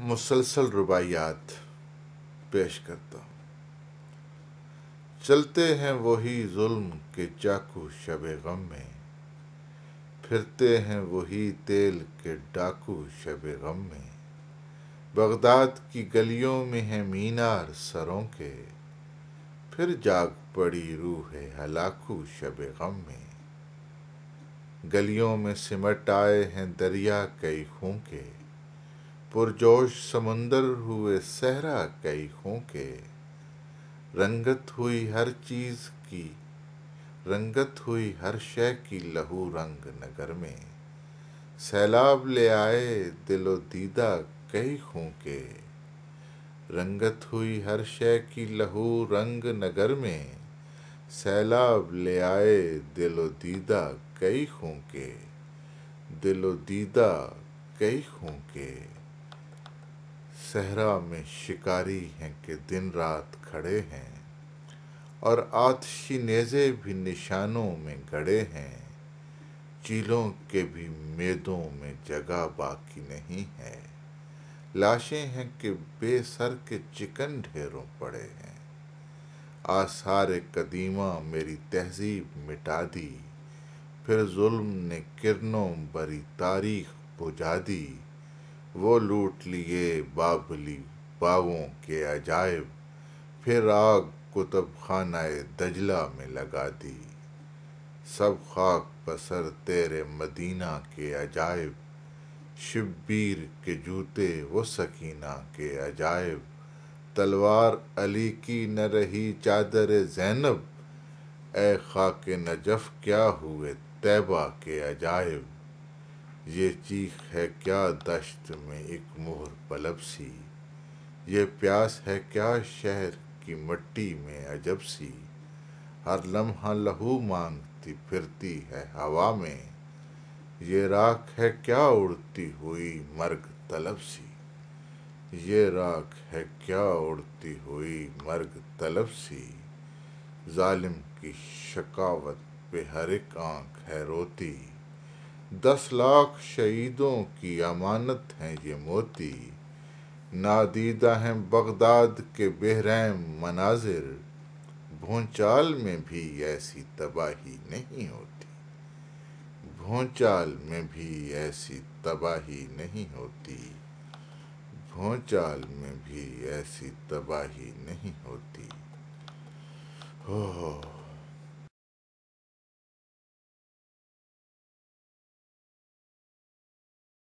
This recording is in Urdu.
مسلسل رباعیات پیش کرتا ہوں۔ چلتے ہیں وہی ظلم کے چاقو شب غم میں، پھرتے ہیں وہی تیل کے ڈاکو شب غم میں، بغداد کی گلیوں میں ہیں مینار سروں کے، پھر جاگ پڑی روح ہلاکو شب غم میں، گلیوں میں سمٹ آئے ہیں دریا کئی خوں کے، پرجوش سمندر ہوئے صحرا کئی خوں کے، رنگت ہوئی ہر چیز کی، رنگت ہوئی ہر شے کی لہو رنگ نگر میں، سیلاب لے آئے دل و دیدہ کئی خوں کے، رنگت ہوئی ہر شے کی لہو رنگ نگر میں، سیلاب لے آئے دل و دیدہ کئی خوں کے، دل و دیدہ کئی خوں کے، صحرا میں شکاری ہیں کہ دن رات کھڑے ہیں، اور آتشی نیزے بھی نشانوں میں گڑے ہیں، چیلوں کے بھی میدوں میں جگہ باقی نہیں ہے، لاشیں ہیں کہ بے سر کے چکن ڈھیروں پڑے ہیں، آثار قدیمہ میری تہذیب مٹا دی، پھر ظلم نے کرنوں بری تاریخ بجھا دی، وہ لوٹ لیے بابلی باغوں کے عجائب، پھر آگ کتب خانہ دجلہ میں لگا دی، سب خاک بسر تیرے مدینہ کے عجائب، شبیر کے جوتے وہ سکینہ کے عجائب، تلوار علی کی نہ رہی چادر زینب، اے خاک نجف کیا ہوئے طیبہ کے عجائب، یہ چیخ ہے کیا دشت میں ایک مہر پلب سی، یہ پیاس ہے کیا شہر کی مٹی میں عجب سی، ہر لمحہ لہو مانگتی پھرتی ہے ہوا میں، یہ راکھ ہے کیا اڑتی ہوئی مرگ طلب سی، یہ راکھ ہے کیا اڑتی ہوئی مرگ طلب سی، ظالم کی شقاوت پہ ہر ایک آنکھ ہے روتی، 10 لاکھ شہیدوں کی امانت ہیں یہ موتی، نادیدہ ہیں بغداد کے بے رحم مناظر، بھونچال میں بھی ایسی تباہی نہیں ہوتی، بھونچال میں بھی ایسی تباہی نہیں ہوتی، بھونچال میں بھی ایسی تباہی نہیں ہوتی۔